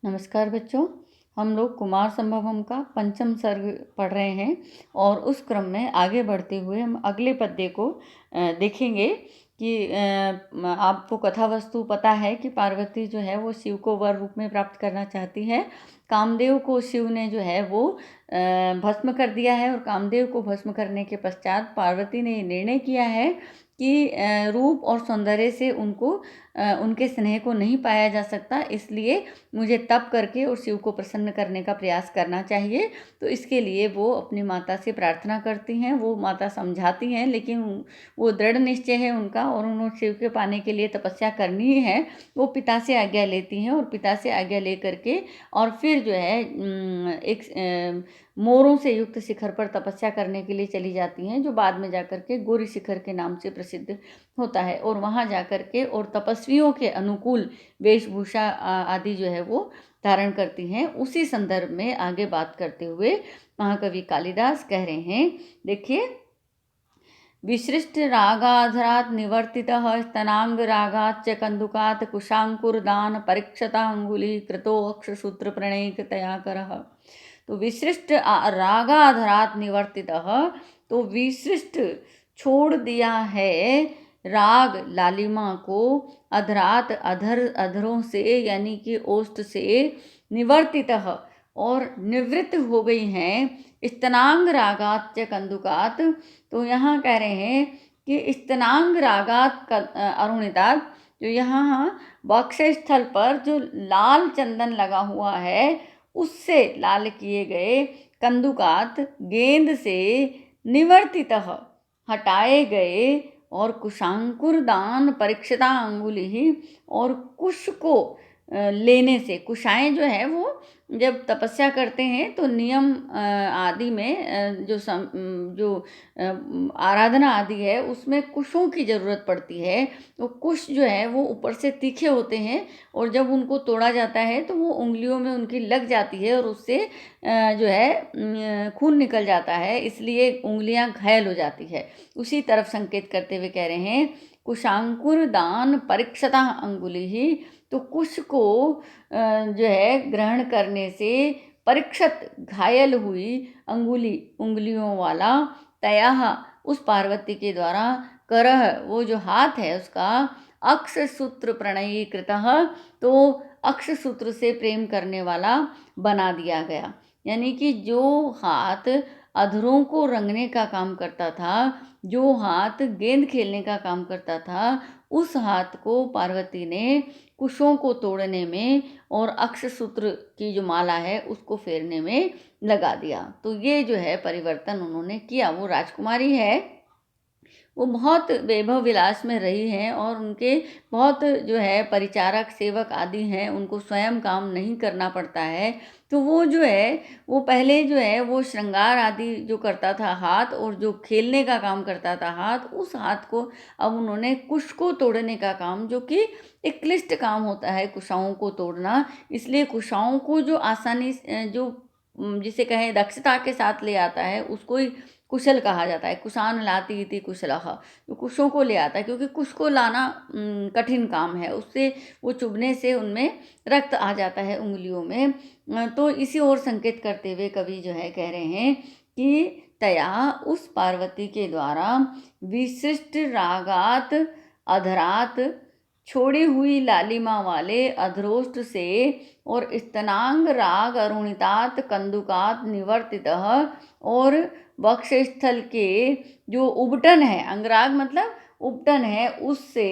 नमस्कार बच्चों। हम लोग कुमार संभवम का पंचम सर्ग पढ़ रहे हैं और उस क्रम में आगे बढ़ते हुए हम अगले पद्य को देखेंगे कि आपको कथा वस्तु पता है कि पार्वती जो है वो शिव को वर रूप में प्राप्त करना चाहती है। कामदेव को शिव ने जो है वो भस्म कर दिया है और कामदेव को भस्म करने के पश्चात पार्वती ने निर्णय किया है कि रूप और सौंदर्य से उनके स्नेह को नहीं पाया जा सकता, इसलिए मुझे तप करके और शिव को प्रसन्न करने का प्रयास करना चाहिए। तो इसके लिए वो अपनी माता से प्रार्थना करती हैं। वो माता समझाती हैं, लेकिन वो दृढ़ निश्चय है उनका और उन्होंने शिव के पाने के लिए तपस्या करनी ही है। वो पिता से आज्ञा लेती हैं और पिता से आज्ञा ले करके और फिर जो है एक मोरों से युक्त शिखर पर तपस्या करने के लिए चली जाती हैं, जो बाद में जाकर के गौरी शिखर के नाम से प्रसिद्ध होता है। और वहाँ जाकर के और तपस्वियों के अनुकूल वेशभूषा आदि जो है वो धारण करती हैं। उसी संदर्भ में आगे बात करते हुए महाकवि कालिदास कह रहे हैं, देखिए, विसृष्ट रागाधरात् निवर्तितः स्तनांग रागाच्च कंदुकात् कुशांकुरदान परीक्षता अंगुली कृतो अक्षसूत्र प्रणयिकतया करः। तो विसृष्ट रागाधरात् निवर्तितः, तो विसृष्ट छोड़ दिया है राग लालिमा को, अधरात अधरों से यानी कि ओष्ठ से, निवर्तितः और निवृत्त हो गई हैं, स्तनांग रागात च कंदुकात। तो यहाँ कह रहे हैं कि स्तनांग रागात अरुणितात, जो यहाँ वक्षस्थल पर जो लाल चंदन लगा हुआ है उससे लाल किए गए कंदुकात गेंद से निवर्तितः हटाए गए और कुशांकुर दान परीक्षिता अंगुली ही, और कुश को लेने से, कुशाएं जो है वो जब तपस्या करते हैं तो नियम आदि में जो आराधना आदि है उसमें कुशों की ज़रूरत पड़ती है। तो कुश जो है वो ऊपर से तीखे होते हैं और जब उनको तोड़ा जाता है तो वो उंगलियों में उनकी लग जाती है और उससे जो है खून निकल जाता है, इसलिए उंगलियां घायल हो जाती है। उसी तरफ संकेत करते हुए कह रहे हैं, कुशांकुर दान परीक्षता अंगुली ही। तो कुश को जो है ग्रहण करने से परीक्षत घायल हुई उंगलियों वाला, तया उस पार्वती के द्वारा, करह वो जो हाथ है उसका, अक्ष सूत्र प्रणयी कृतः, तो अक्ष सूत्र से प्रेम करने वाला बना दिया गया। यानी कि जो हाथ अधरों को रंगने का काम करता था, जो हाथ गेंद खेलने का काम करता था, उस हाथ को पार्वती ने कुशों को तोड़ने में और अक्ष सूत्र की जो माला है उसको फेरने में लगा दिया। तो ये जो है परिवर्तन उन्होंने किया। वो राजकुमारी है, वो बहुत वैभव विलास में रही हैं और उनके बहुत जो है परिचारक सेवक आदि हैं, उनको स्वयं काम नहीं करना पड़ता है। तो वो जो है वो पहले जो है वो श्रृंगार आदि जो करता था हाथ, और जो खेलने का काम करता था हाथ, उस हाथ को अब उन्होंने कुश को तोड़ने का काम, जो कि एक क्लिष्ट काम होता है कुशाओं को तोड़ना, इसलिए कुशाओं को जो आसानी जो जिसे कहें दक्षता के साथ ले आता है उसको ही कुशल कहा जाता है। कुशान लाती इति कुशलः, तो कुशों को ले आता है, क्योंकि कुश को लाना कठिन काम है, उससे वो चुभने से उनमें रक्त आ जाता है उंगलियों में। तो इसी ओर संकेत करते हुए कवि जो है कह रहे हैं कि तया उस पार्वती के द्वारा विशिष्ट रागात अधरात, छोड़ी हुई लालिमा वाले अधरोष्ट से, और स्तनांग राग अरुणितात कंदुकात निवर्तितः, और वक्षस्थल के जो उबटन है, अंगराग मतलब उबटन है, उससे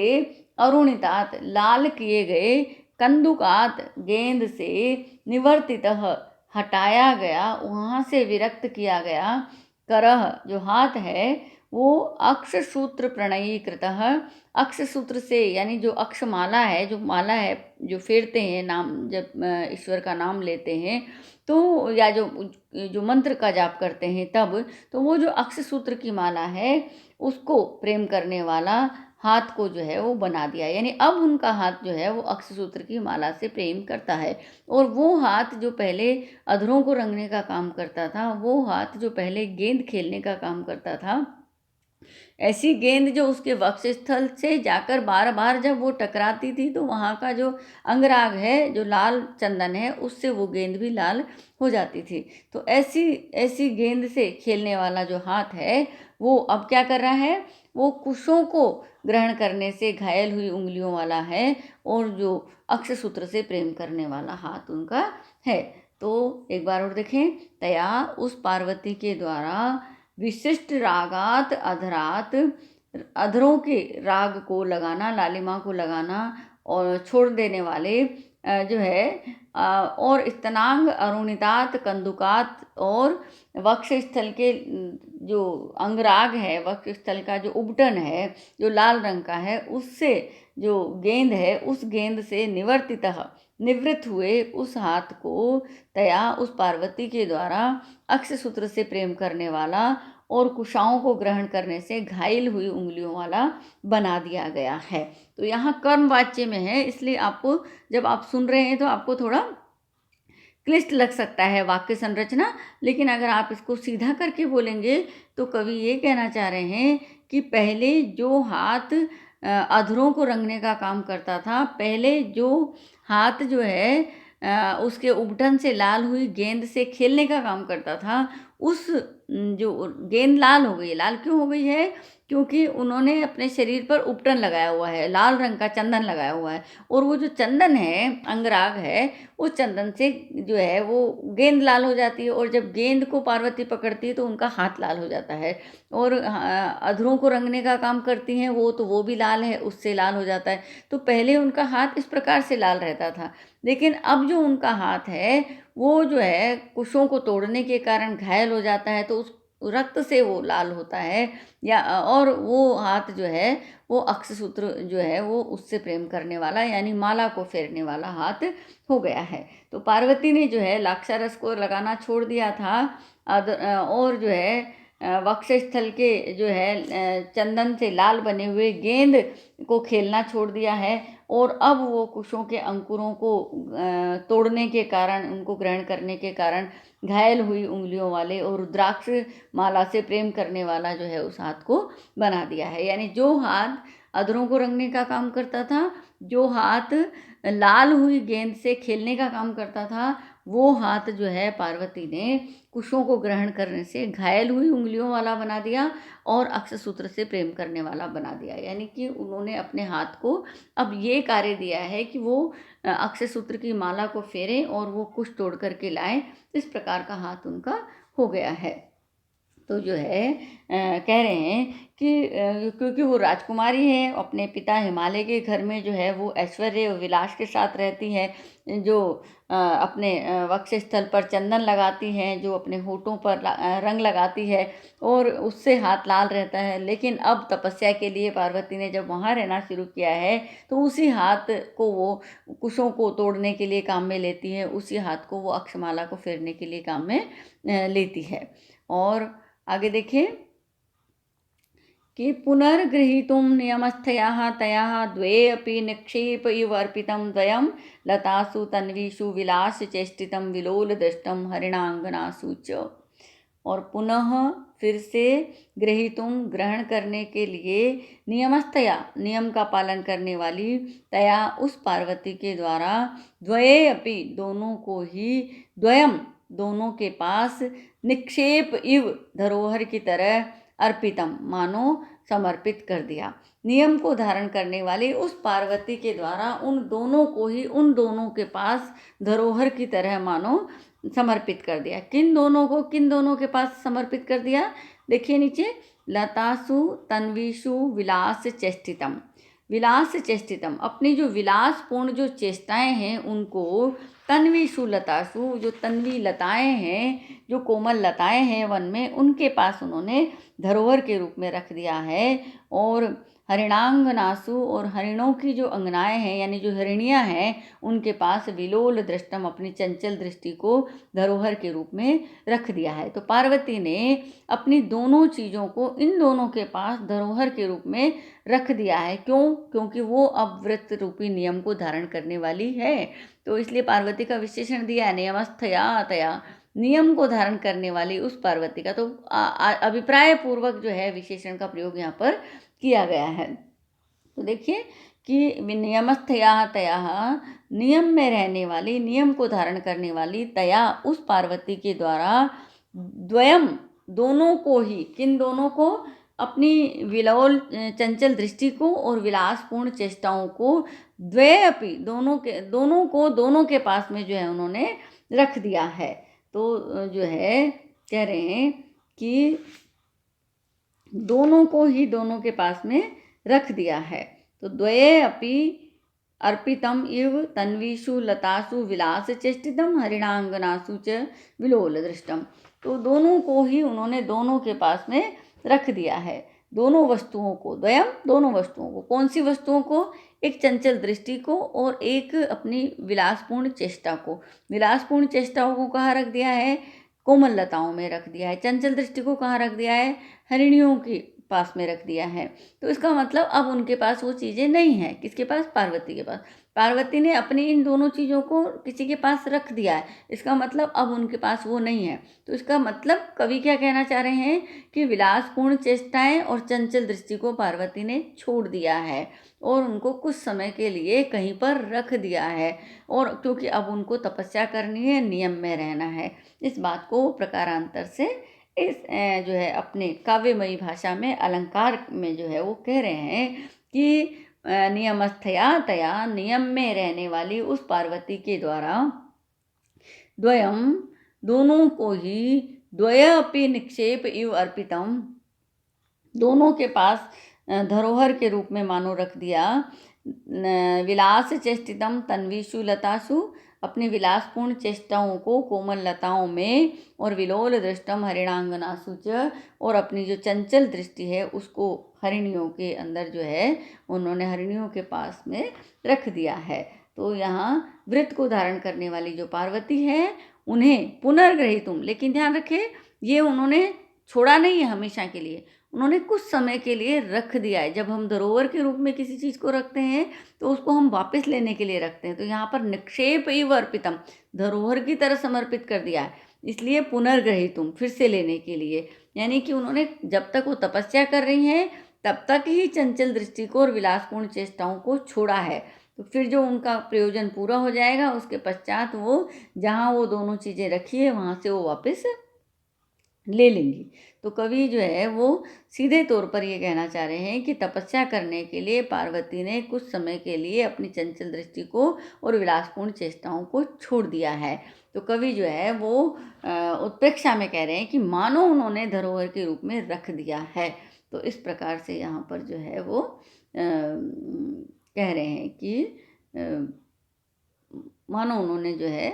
अरुणितात लाल किए गए, कंदुकात गेंद से, निवर्तितः हटाया गया, वहाँ से विरक्त किया गया, करह जो हाथ है वो अक्ष सूत्र प्रणयी कृतः, अक्ष सूत्र से यानी जो अक्षमाला है, जो माला है जो फेरते हैं नाम, जब ईश्वर का नाम लेते हैं तो, या जो मंत्र का जाप करते हैं तब, तो वो जो अक्ष सूत्र की माला है उसको प्रेम करने वाला हाथ को जो है वो बना दिया। यानी अब उनका हाथ जो है वो अक्ष सूत्र की माला से प्रेम करता है। और वो हाथ जो पहले अधरों को रंगने का काम करता था, वो हाथ जो पहले गेंद खेलने का काम करता था, ऐसी गेंद जो उसके वक्षस्थल से जाकर बार बार जब वो टकराती थी तो वहाँ का जो अंगराग है, जो लाल चंदन है, उससे वो गेंद भी लाल हो जाती थी। तो ऐसी ऐसी गेंद से खेलने वाला जो हाथ है वो अब क्या कर रहा है, वो कुशों को ग्रहण करने से घायल हुई उंगलियों वाला है और जो अक्षसूत्र से प्रेम करने वाला हाथ उनका है। तो एक बार और देखें, तया उस पार्वती के द्वारा विशिष्ट रागात अधरात, अधरों के राग को लगाना, लालिमा को लगाना और छोड़ देने वाले जो है और स्तनांग अरुणितात कंदुकात और वक्ष स्थल के जो अंगराग है, वक्ष स्थल का जो उबटन है जो लाल रंग का है, उससे जो गेंद है उस गेंद से निवर्तितः निवृत्त हुए उस हाथ को तया उस पार्वती के द्वारा अक्षसूत्र से प्रेम करने वाला और कुशाओं को ग्रहण करने से घायल हुई उंगलियों वाला बना दिया गया है। तो यहाँ कर्म वाच्य में है, इसलिए आपको जब आप सुन रहे हैं तो आपको थोड़ा क्लिष्ट लग सकता है वाक्य संरचना, लेकिन अगर आप इसको सीधा करके बोलेंगे तो कवि ये कहना चाह रहे हैं कि पहले जो हाथ अधरों को रंगने का काम करता था, पहले जो हाथ जो है उसके उबटन से लाल हुई गेंद से खेलने का काम करता था, उस जो गेंद लाल हो गई है। लाल क्यों हो गई है? क्योंकि उन्होंने अपने शरीर पर उपटन लगाया हुआ है, लाल रंग का चंदन लगाया हुआ है, और वो जो चंदन है, अंगराग है, उस चंदन से जो है वो गेंद लाल हो जाती है, और जब गेंद को पार्वती पकड़ती है तो उनका हाथ लाल हो जाता है। और अधरों को रंगने का काम करती हैं वो, तो वो भी लाल है, उससे लाल हो जाता है। तो पहले उनका हाथ इस प्रकार से लाल रहता था, लेकिन अब जो उनका हाथ है वो जो है कुशों को तोड़ने के कारण घायल हो जाता है, तो उस रक्त से वो लाल होता है, या और वो हाथ जो है वो अक्षसूत्र जो है वो उससे प्रेम करने वाला, यानी माला को फेरने वाला हाथ हो गया है। तो पार्वती ने जो है लाक्षारस को लगाना छोड़ दिया था, और जो है वक्षस्थल के जो है चंदन से लाल बने हुए गेंद को खेलना छोड़ दिया है, और अब वो कुशों के अंकुरों को तोड़ने के कारण, उनको ग्रहण करने के कारण घायल हुई उंगलियों वाले और रुद्राक्ष माला से प्रेम करने वाला जो है उस हाथ को बना दिया है। यानी जो हाथ अधरों को रंगने का काम करता था, जो हाथ लाल हुई गेंद से खेलने का काम करता था, वो हाथ जो है पार्वती ने कुशों को ग्रहण करने से घायल हुई उंगलियों वाला बना दिया और अक्षसूत्र से प्रेम करने वाला बना दिया। यानी कि उन्होंने अपने हाथ को अब ये कार्य दिया है कि वो अक्षसूत्र की माला को फेरें और वो कुश तोड़ करके लाएं। इस प्रकार का हाथ उनका हो गया है। तो जो है कह रहे हैं कि क्योंकि वो राजकुमारी है, अपने पिता हिमालय के घर में जो है वो ऐश्वर्य और विलास के साथ रहती है, जो अपने वक्षस्थल पर चंदन लगाती है, जो अपने होठों पर रंग लगाती है, और उससे हाथ लाल रहता है। लेकिन अब तपस्या के लिए पार्वती ने जब वहाँ रहना शुरू किया है तो उसी हाथ को वो कुशों को तोड़ने के लिए काम में लेती है, उसी हाथ को वो अक्षमाला को फेरने के लिए काम में लेती है। और आगे देखिए कि पुनर्गृहीतुं नियमस्थयाः तयाः द्वे अपि निक्षेप इव अर्पितं द्वयं लतासु तन्वीषु विलासचेष्टितं विलोलदृष्टं हरिणांगनासु च। और पुनः फिर से गृहीतुम ग्रहण करने के लिए नियमस्थया नियम का पालन करने वाली तया उस पार्वती के द्वारा द्वये अपि दोनों को ही द्वयम दोनों के पास निक्षेप इव धरोहर की तरह अर्पितम मानो समर्पित कर दिया। नियम को धारण करने वाली उस पार्वती के द्वारा उन दोनों को ही उन दोनों के पास धरोहर की तरह मानो समर्पित कर दिया। किन दोनों के पास समर्पित कर दिया? देखिए नीचे, लतासु तन्वीषु विलास चेष्टितम। विलास चेष्टितम, अपनी जो विलासपूर्ण जो चेष्टाएं हैं उनको तन्वीषु लतासु, जो तन्वी लताएं हैं, जो कोमल लताएं हैं वन में, उनके पास उन्होंने धरोहर के रूप में रख दिया है। और हरिणांगनासु, और हरिणों की जो अंगनाएं हैं यानी जो हिरणियां हैं, उनके पास विलोल दृष्टम, अपनी चंचल दृष्टि को धरोहर के रूप में रख दिया है। तो पार्वती ने अपनी दोनों चीज़ों को इन दोनों के पास धरोहर के रूप में रख दिया है। क्यों? क्योंकि वो अब व्रत रूपी नियम को धारण करने वाली है। तो इसलिए पार्वती का विशेषण दिया है नियमस्थया तया, नियम को धारण करने वाली उस पार्वती का। तो अभिप्राय पूर्वक जो है विशेषण का प्रयोग यहाँ पर किया गया है। तो देखिए कि नियमस्थया तया, नियम में रहने वाली, नियम को धारण करने वाली, तया उस पार्वती के द्वारा, द्वयम दोनों को ही, किन दोनों को, अपनी विलोल चंचल दृष्टि को और विलासपूर्ण चेष्टाओं को, द्वयपि दोनों के पास में जो है उन्होंने रख दिया है। तो जो है कह रहे हैं कि दोनों को ही दोनों के पास में रख दिया है। तो द्वये अपि अर्पितम इव तन्वीषु लतासु विलास चेष्टितम हरिणांगनासु च विलोल दृष्टम। तो दोनों को ही उन्होंने दोनों के पास में रख दिया है, दोनों वस्तुओं को, द्वयम दोनों वस्तुओं को। कौन सी वस्तुओं को? एक चंचल दृष्टि को और एक अपनी विलासपूर्ण चेष्टा को। विलासपूर्ण चेष्टाओं को कहाँ रख दिया है? कोमल लताओं में रख दिया है। चंचल दृष्टि को कहाँ रख दिया है? हरिणियों के पास में रख दिया है। तो इसका मतलब अब उनके पास वो चीज़ें नहीं हैं। किसके पास? पार्वती के पास। पार्वती ने अपनी इन दोनों चीज़ों को किसी के पास रख दिया है, इसका मतलब अब उनके पास वो नहीं है। तो इसका मतलब कवि क्या कहना चाह रहे हैं कि विलासपूर्ण चेष्टाएं और चंचल दृष्टि को पार्वती ने छोड़ दिया है और उनको कुछ समय के लिए कहीं पर रख दिया है, और क्योंकि अब उनको तपस्या करनी है, नियम में रहना है। इस बात को प्रकारांतर से इस जो है अपने काव्यमयी भाषा में अलंकार में जो है वो कह रहे हैं कि नियमस्थया तया, नियम में रहने वाली उस पार्वती के द्वारा, द्वयम दोनों को ही, द्वय अपि निक्षेप इव अर्पितम दोनों के पास धरोहर के रूप में मानो रख दिया, विलास चेष्टितम तन्वीषु लतासु अपनी विलासपूर्ण चेष्टाओं को कोमल लताओं में, और विलोल दृष्टम हरिणांगनासु च और अपनी जो चंचल दृष्टि है उसको हरिणियों के अंदर जो है उन्होंने हरिणियों के पास में रख दिया है। तो यहाँ वृत्त को धारण करने वाली जो पार्वती है उन्हें पुनर्ग्रहीतुम, लेकिन ध्यान रखें ये उन्होंने छोड़ा नहीं है हमेशा के लिए, उन्होंने कुछ समय के लिए रख दिया है। जब हम धरोहर के रूप में किसी चीज़ को रखते हैं तो उसको हम वापस लेने के लिए रखते हैं। तो यहाँ पर निक्षेप इव अर्पितम, धरोहर की तरह समर्पित कर दिया है, इसलिए पुनर्ग्रहीतुम फिर से लेने के लिए। यानी कि उन्होंने जब तक वो तपस्या कर रही हैं तब तक ही चंचल दृष्टि को और विलासपूर्ण चेष्टाओं को छोड़ा है। तो फिर जो उनका प्रयोजन पूरा हो जाएगा उसके पश्चात वो जहाँ वो दोनों चीज़ें रखी है वहाँ से वो वापस ले लेंगी। तो कवि जो है वो सीधे तौर पर ये कहना चाह रहे हैं कि तपस्या करने के लिए पार्वती ने कुछ समय के लिए अपनी चंचल दृष्टि को और विलासपूर्ण चेष्टाओं को छोड़ दिया है। तो कवि जो है वो उत्प्रेक्षा में कह रहे हैं कि मानो उन्होंने धरोहर के रूप में रख दिया है। तो इस प्रकार से यहाँ पर जो है वो कह रहे हैं कि मानो उन्होंने जो है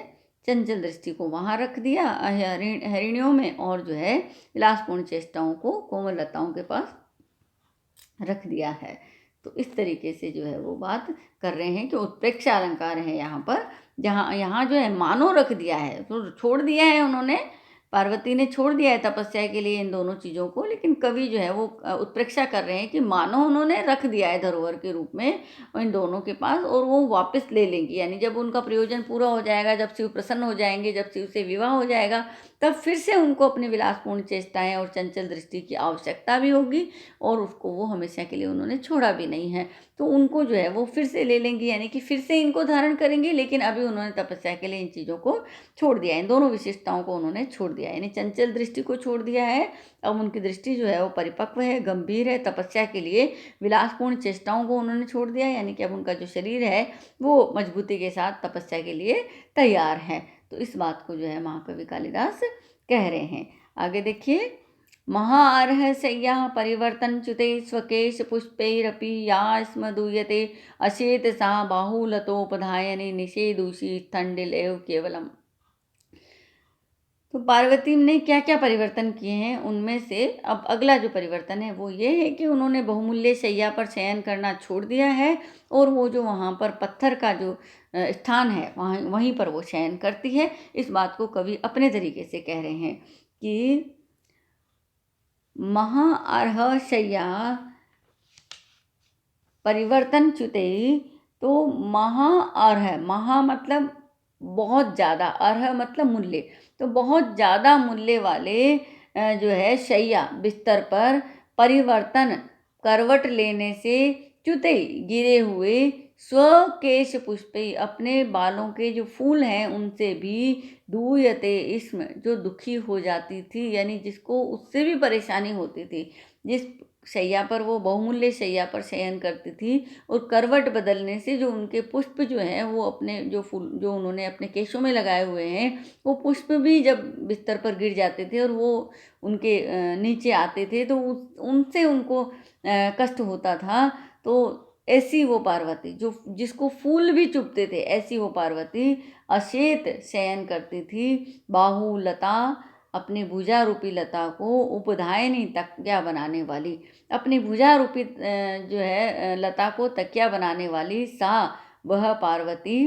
चंचल दृष्टि को वहाँ रख दिया हरिणियों में, और जो है विलासपूर्ण चेष्टाओं को कोमल लताओं के पास रख दिया है। तो इस तरीके से जो है वो बात कर रहे हैं कि उत्प्रेक्षा अलंकार है यहाँ पर, जहाँ यहाँ जो है मानो रख दिया है, तो छोड़ दिया है उन्होंने, पार्वती ने छोड़ दिया है तपस्या के लिए इन दोनों चीज़ों को, लेकिन कवि जो है वो उत्प्रेक्षा कर रहे हैं कि मानो उन्होंने रख दिया है धरोहर के रूप में इन दोनों के पास, और वो वापस ले लेंगी। यानी जब उनका प्रयोजन पूरा हो जाएगा, जब शिव प्रसन्न हो जाएंगे, जब शिव से विवाह हो जाएगा, तब फिर से उनको अपनी विलासपूर्ण चेष्टाएं और चंचल दृष्टि की आवश्यकता भी होगी, और उसको वो हमेशा के लिए उन्होंने छोड़ा भी नहीं है। तो उनको जो है वो फिर से ले लेंगी, यानी कि फिर से इनको धारण करेंगे, लेकिन अभी उन्होंने तपस्या के लिए इन चीज़ों को छोड़ दिया है, इन दोनों विशेषताओं को उन्होंने छोड़ दिया है। यानी चंचल दृष्टि को छोड़ दिया है, अब उनकी दृष्टि जो है वो परिपक्व है, गंभीर है, तपस्या के लिए विलासपूर्ण चेष्टाओं को उन्होंने छोड़ दिया है। यानी कि अब उनका जो शरीर है वो मजबूती के साथ तपस्या के लिए तैयार है। तो इस बात को जो है महाकवि कालिदास कह रहे हैं। आगे देखिए, महाअर्ह शय्या परिवर्तन च्युते स्वकेश पुष्पैरपि या स्म दूयते अशेत सा बाहुलतोपधायने निषेदुषी स्थंडिलेव केवलम। तो पार्वती ने क्या क्या परिवर्तन किए हैं, उनमें से अब अगला जो परिवर्तन है वो ये है कि उन्होंने बहुमूल्य शैया पर शयन करना छोड़ दिया है, और वो जो वहाँ पर पत्थर का जो स्थान है वहीं पर वो शयन करती है। इस बात को कवि अपने तरीके से कह रहे हैं कि महाअर्ह शय्या परिवर्तन च्युते। तो महाअर्ह, महा मतलब बहुत ज़्यादा, अर्ह मतलब मूल्य, तो बहुत ज़्यादा मूल्य वाले जो है शैया बिस्तर पर परिवर्तन करवट लेने से च्युते गिरे हुए स्वकेश पुष्पे अपने बालों के जो फूल हैं उनसे भी दूयते इसमें जो दुखी हो जाती थी, यानी जिसको उससे भी परेशानी होती थी, जिस शैया पर वो बहुमूल्य शैया पर शयन करती थी, और करवट बदलने से जो उनके पुष्प जो हैं वो अपने जो फूल जो उन्होंने अपने केशों में लगाए हुए हैं वो पुष्प भी जब बिस्तर पर गिर जाते थे और वो उनके नीचे आते थे तो उनसे उनको कष्ट होता था। तो ऐसी वो पार्वती जो जिसको फूल भी चुभते थे, ऐसी वो पार्वती अशेत शयन करती थी। बाहु लता, अपनी भुजा रूपी लता को उपधायनी तकिया बनाने वाली, अपनी भुजा रूपी जो है लता को तकिया बनाने वाली सा वह पार्वती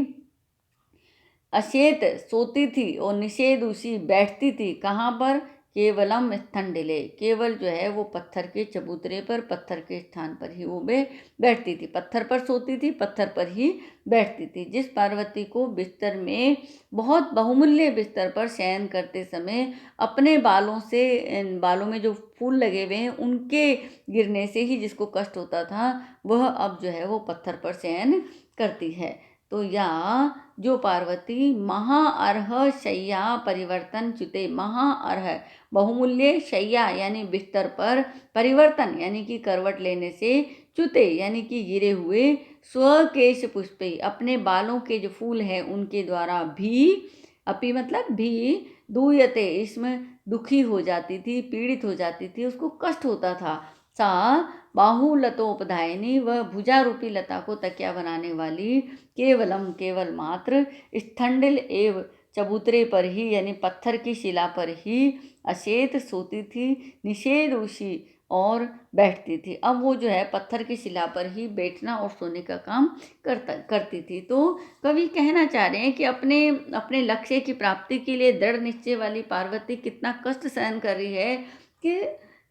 अशेत सोती थी और निषेध उसी बैठती थी। कहाँ पर? केवलम स्थंडिले, केवल जो है वो पत्थर के चबूतरे पर, पत्थर के स्थान पर ही वो बैठती थी, पत्थर पर सोती थी, पत्थर पर ही बैठती थी। जिस पार्वती को बिस्तर में बहुत बहुमूल्य बिस्तर पर शयन करते समय अपने बालों से, बालों में जो फूल लगे हुए हैं उनके गिरने से ही जिसको कष्ट होता था, वह अब जो है वो पत्थर पर शयन करती है। तो या जो पार्वती महाअर्ह शैया परिवर्तन च्युते, महाअर्ह बहुमूल्य शैया यानी बिस्तर पर परिवर्तन यानी कि करवट लेने से, च्युते यानी कि गिरे हुए, स्वकेश पुष्पे अपने बालों के जो फूल हैं उनके द्वारा भी, अपी मतलब भी, दूयते इसमें दुखी हो जाती थी, पीड़ित हो जाती थी, उसको कष्ट होता था। सा बाहुलतोपधायनी, वह भुजा रूपी लता को तकिया बनाने वाली, केवलम केवल मात्र, स्थंडिल एव चबूतरे पर ही यानी पत्थर की शिला पर ही अशेत सोती थी, निषेध उसी और बैठती थी। अब वो जो है पत्थर की शिला पर ही बैठना और सोने का काम करती थी। तो कवि कहना चाह रहे हैं कि अपने अपने लक्ष्य की प्राप्ति के लिए दृढ़ निश्चय वाली पार्वती कितना कष्ट सहन कर रही है कि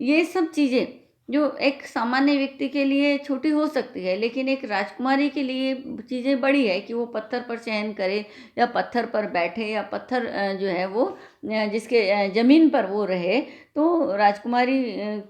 ये सब चीज़ें जो एक सामान्य व्यक्ति के लिए छोटी हो सकती है, लेकिन एक राजकुमारी के लिए चीज़ें बड़ी है कि वो पत्थर पर शयन करे या पत्थर पर बैठे या पत्थर जो है वो जिसके ज़मीन पर वो रहे। तो राजकुमारी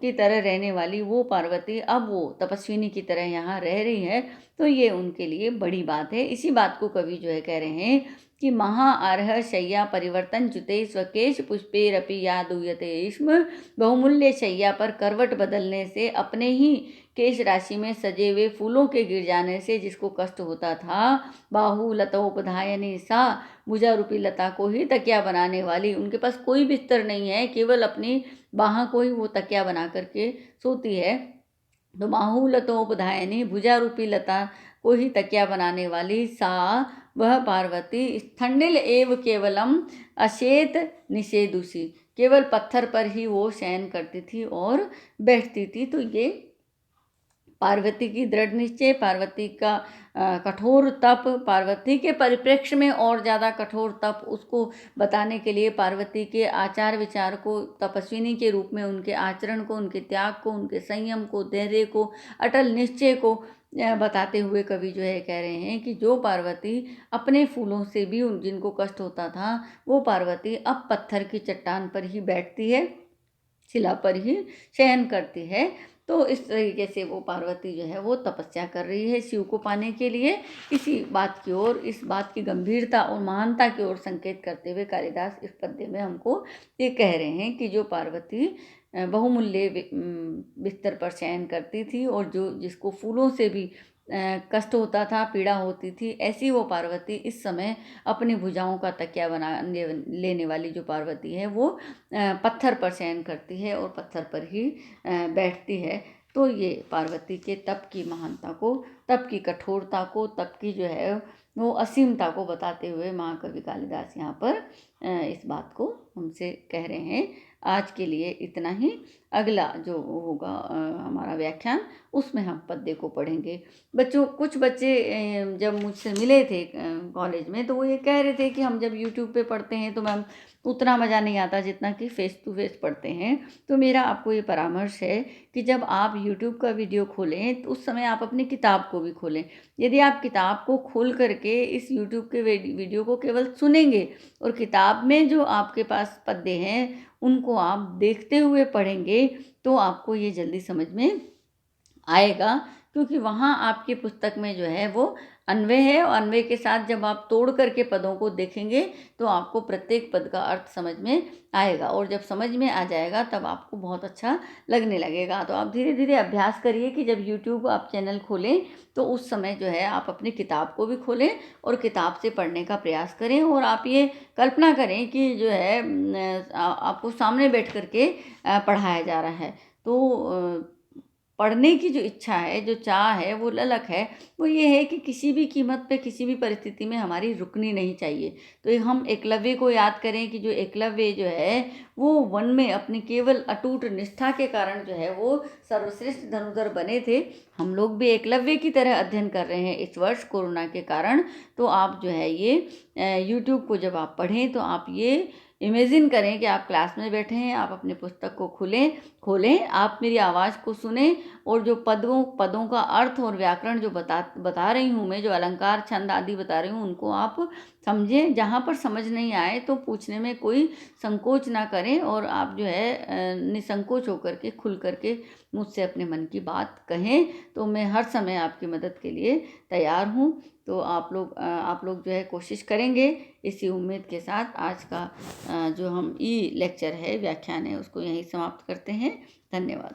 की तरह रहने वाली वो पार्वती अब वो तपस्विनी की तरह यहाँ रह रही है, तो ये उनके लिए बड़ी बात है। इसी बात को कवि जो है कह रहे हैं कि महाआर्ह शय्या परिवर्तन च्युते स्वकेश पुष्पेरपि या दूयते स्म, बहुमूल्य शैया पर करवट बदलने से, अपने ही केश राशि में सजे हुए फूलों के गिर जाने से जिसको कष्ट होता था, बाहु लतोपधायनी सा, भुजा रूपी लता को ही तकिया बनाने वाली, उनके पास कोई बिस्तर नहीं है, केवल अपनी बाह को ही वो तकिया बना करके सोती है। तो बाहु लतोपधायनी, भुजा रूपी लता को ही तकिया बनाने वाली सा वह पार्वती, स्थंडिल एव केवलम अशेत निषेधुषी, केवल पत्थर पर ही वो शयन करती थी और बैठती थी। तो ये पार्वती की दृढ़ निश्चय, पार्वती का कठोर तप, पार्वती के परिप्रेक्ष्य में और ज़्यादा कठोर तप, उसको बताने के लिए पार्वती के आचार विचार को, तपस्विनी के रूप में उनके आचरण को, उनके त्याग को, उनके संयम को, धैर्य को, अटल निश्चय को बताते हुए कवि जो है कह रहे हैं कि जो पार्वती अपने फूलों से भी उन जिनको कष्ट होता था, वो पार्वती अब पत्थर की चट्टान पर ही बैठती है, शिला पर ही शयन करती है। तो इस तरीके से वो पार्वती जो है वो तपस्या कर रही है शिव को पाने के लिए। इसी बात की ओर, इस बात की गंभीरता और महानता की ओर संकेत करते हुए कालिदास इस पद्य में हमको ये कह रहे हैं कि जो पार्वती बहुमूल्य बिस्तर पर शयन करती थी और जो जिसको फूलों से भी कष्ट होता था, पीड़ा होती थी, ऐसी वो पार्वती इस समय अपनी भुजाओं का तकिया बनाने लेने वाली जो पार्वती है वो पत्थर पर शयन करती है और पत्थर पर ही बैठती है। तो ये पार्वती के तप की महानता को, तप की कठोरता को, तप की जो है वो असीमता को बताते हुए महाकवि कालिदास यहाँ पर इस बात को हमसे कह रहे हैं। आज के लिए इतना ही। अगला जो होगा हमारा व्याख्यान, उसमें हम पद्य को पढ़ेंगे। बच्चों, कुछ बच्चे जब मुझसे मिले थे कॉलेज में, तो वो ये कह रहे थे कि हम जब यूट्यूब पे पढ़ते हैं तो मैम उतना मज़ा नहीं आता जितना कि फ़ेस टू फ़ेस पढ़ते हैं। तो मेरा आपको ये परामर्श है कि जब आप यूट्यूब का वीडियो खोलें तो उस समय आप अपनी किताब को भी खोलें। यदि आप किताब को खोल करके इस यूट्यूब के वीडियो को केवल सुनेंगे और किताब में जो आपके पास पद्य हैं उनको आप देखते हुए पढ़ेंगे, तो आपको ये जल्दी समझ में आएगा, क्योंकि वहाँ आपकी पुस्तक में जो है वो अन्वय है, और अन्वय के साथ जब आप तोड़ करके पदों को देखेंगे तो आपको प्रत्येक पद का अर्थ समझ में आएगा, और जब समझ में आ जाएगा तब आपको बहुत अच्छा लगने लगेगा। तो आप धीरे धीरे अभ्यास करिए कि जब यूट्यूब आप चैनल खोलें तो उस समय जो है आप अपनी किताब को भी खोलें और किताब से पढ़ने का प्रयास करें, और आप ये कल्पना करें कि जो है आपको सामने बैठ करके पढ़ाया जा रहा है। तो पढ़ने की जो इच्छा है, जो चाह है, वो ललक है, वो ये है कि किसी भी कीमत पे, किसी भी परिस्थिति में हमारी रुकनी नहीं चाहिए। तो ये हम एकलव्य को याद करें कि जो एकलव्य जो है वो वन में अपनी केवल अटूट निष्ठा के कारण जो है वो सर्वश्रेष्ठ धनुर्धर बने थे। हम लोग भी एकलव्य की तरह अध्ययन कर रहे हैं इस वर्ष कोरोना के कारण। तो आप जो है ये यूट्यूब को जब आप पढ़ें तो आप ये इमेजिन करें कि आप क्लास में बैठे हैं, आप अपने पुस्तक को खोलें, आप मेरी आवाज़ को सुने, और जो पदों का अर्थ और व्याकरण जो बता रही हूँ मैं, जो अलंकार छंद आदि बता रही हूँ, उनको आप समझें। जहाँ पर समझ नहीं आए तो पूछने में कोई संकोच ना करें, और आप जो है निसंकोच होकर के खुल करके मुझसे अपने मन की बात कहें। तो मैं हर समय आपकी मदद के लिए तैयार हूँ। तो आप लोग जो है कोशिश करेंगे। इसी उम्मीद के साथ आज का जो हम ई लेक्चर है, व्याख्यान है, उसको यहीं समाप्त करते हैं। धन्यवाद।